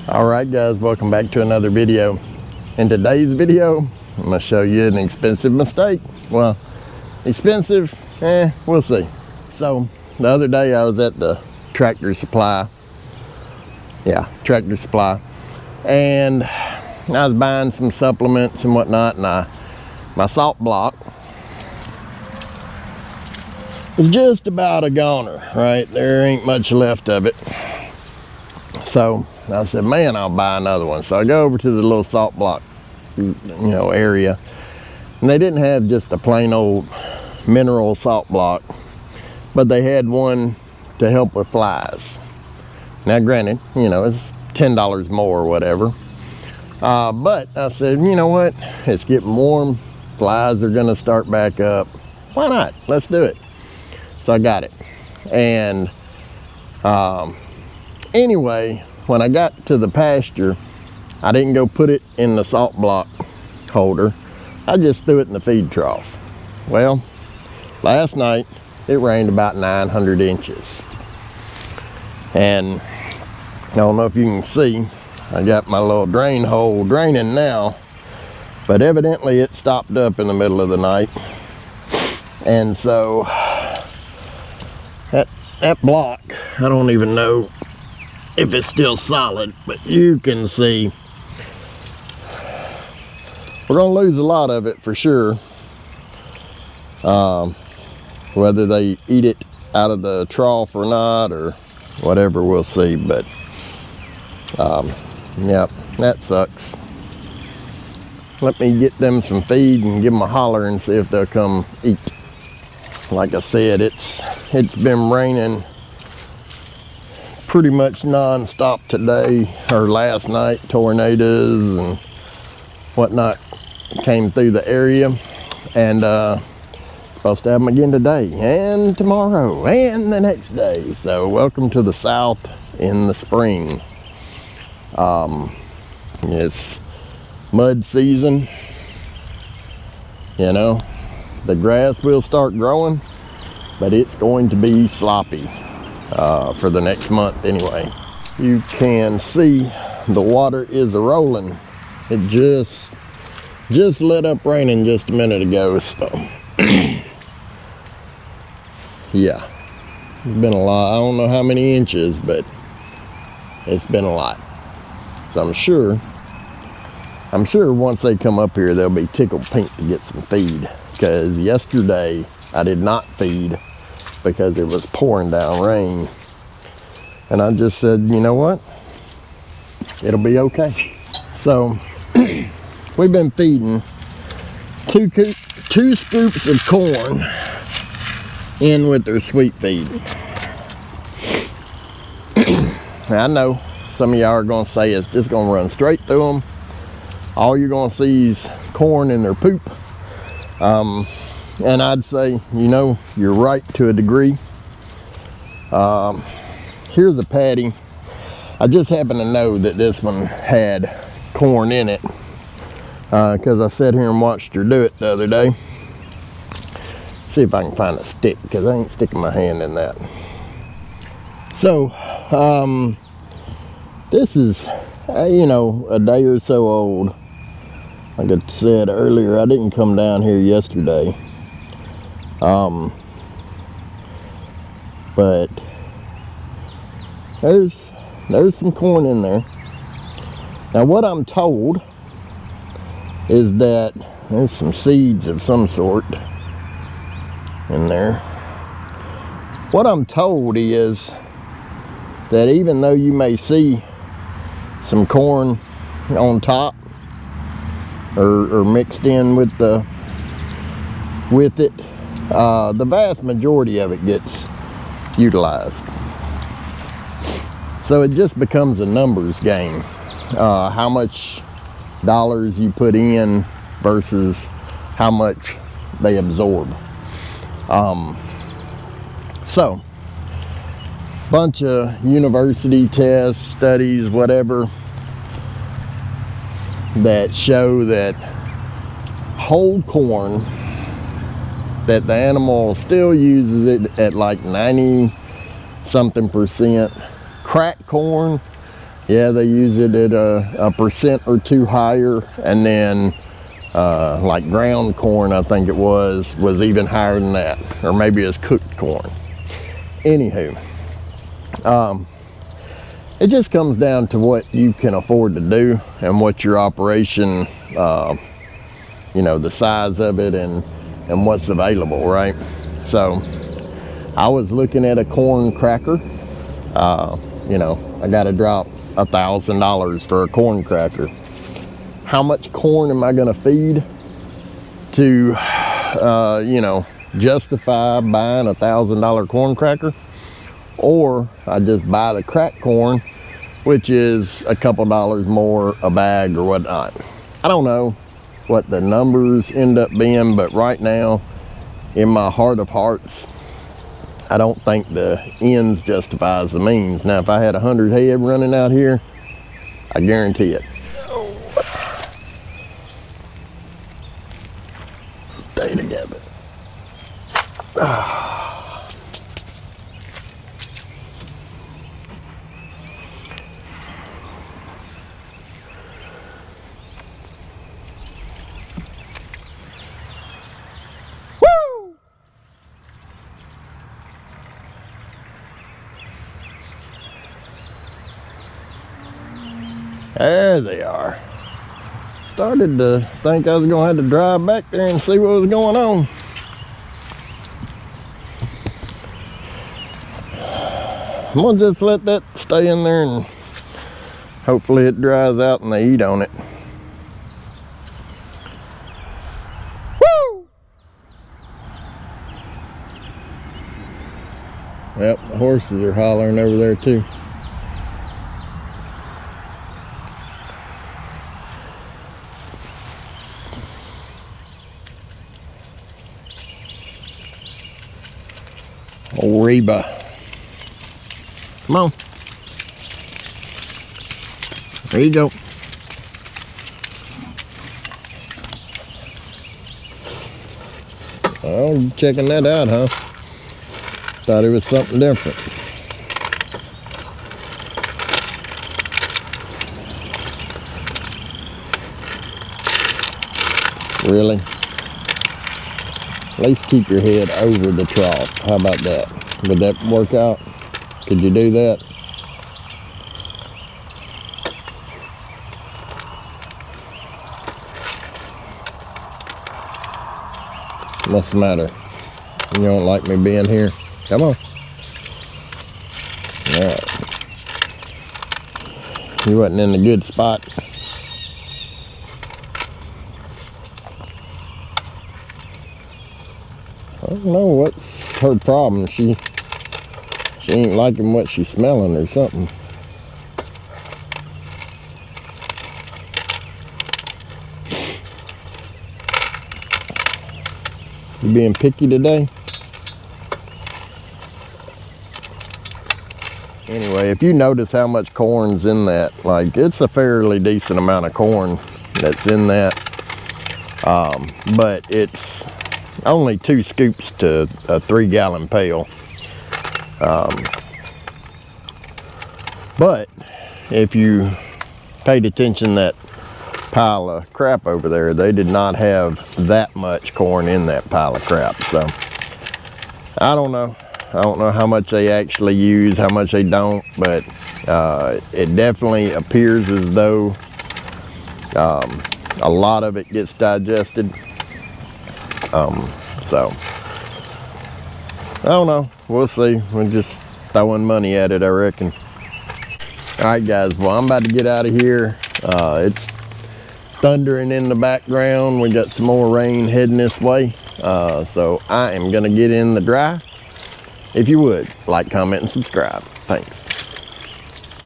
Alright guys, welcome back to another video. In today's video, I'm going to show you an expensive mistake. Well, expensive, we'll see. So, the other day I was at the Tractor Supply. Yeah, Tractor Supply. And I was buying some supplements and whatnot, and my salt block was just about a goner, right? There ain't much left of it. So I said, man, I'll buy another one. So I go over to the little salt block, area. And they didn't have just a plain old mineral salt block, but they had one to help with flies. Now granted, it's $10 more or whatever. But I said, you know what? It's getting warm. Flies are gonna start back up. Why not? Let's do it. So I got it. And anyway, when I got to the pasture, I didn't go put it in the salt block holder. I just threw it in the feed trough. Well, last night it rained about 900 inches. And I don't know if you can see, I got my little drain hole draining now, but evidently it stopped up in the middle of the night. And so that block, I don't even know if it's still solid, but you can see we're gonna lose a lot of it for sure. Whether they eat it out of the trough or not or whatever, we'll see. But yep, that sucks. Let me get them some feed and give them a holler and see if they'll come eat. Like I said, it's been raining pretty much non-stop today, or last night. Tornadoes and whatnot came through the area, and supposed to have them again today and tomorrow and the next day. So welcome to the South in the spring. It's mud season. The grass will start growing, but it's going to be sloppy for the next month anyway. You can see the water is a-rolling. It just let up raining just a minute ago, so yeah, it's been a lot. I don't know how many inches, but it's been a lot. So I'm sure once they come up here, they'll be tickled pink to get some feed, because yesterday I did not feed because it was pouring down rain, and I just said, you know what, it'll be okay. So we've been feeding two scoops of corn in with their sweet feed. Now I know some of y'all are gonna say it's just gonna run straight through them. All you're gonna see is corn in their poop. And I'd say, you're right to a degree. Here's a patty. I just happen to know that this one had corn in it, because I sat here and watched her do it the other day. See if I can find a stick, because I ain't sticking my hand in that. So this is a day or so old. Like I said earlier, I didn't come down here yesterday. But there's some corn in there. Now what I'm told is that there's some seeds of some sort in there. What I'm told is that even though you may see some corn on top or mixed in with it, the vast majority of it gets utilized. So it just becomes a numbers game. How much dollars you put in versus how much they absorb. So bunch of university tests, studies, whatever, that show that whole corn, that the animal still uses it at like 90 something %. Cracked corn Yeah, they use it at a percent or two higher, and then like ground corn, I think it was even higher than that, or maybe it's cooked corn. Anywho, it just comes down to what you can afford to do and what your operation, you know, the size of it and what's available, right? So I was looking at a corn cracker. You know, I got to drop $1,000 for a corn cracker. How much corn am I going to feed to, you know, justify buying $1,000 corn cracker? Or I just buy the cracked corn, which is a couple dollars more a bag or whatnot. I don't know what the numbers end up being, but right now, in my heart of hearts, I don't think the ends justifies the means. Now, if I had 100 head running out here, I guarantee it. Stay together. Woo! There they are. Started to think I was gonna have to drive back there and see what was going on. I'm gonna just let that stay in there and hopefully it dries out and they eat on it. Woo! Yep, the horses are hollering over there too. Old Reba. Come on. There you go. Oh, you checking that out, huh? Thought it was something different. Really? At least keep your head over the trough. How about that? Would that work out? Could you do that? What's the matter? You don't like me being here? Come on. All right. You wasn't in a good spot. I don't know what's her problem. She ain't liking what she's smelling or something. You being picky today? Anyway, if you notice how much corn's in that, like it's a fairly decent amount of corn that's in that. But it's only 2 scoops to a 3-gallon pail. But if you paid attention, that pile of crap over there, they did not have that much corn in that pile of crap. So I don't know how much they actually use, how much they don't, but it definitely appears as though a lot of it gets digested. So I don't know, we'll see. We're just throwing money at it, I reckon. All right, guys, well, I'm about to get out of here. It's thundering in the background. We got some more rain heading this way. So I am gonna get in the dry. If you would, like, comment, and subscribe. Thanks.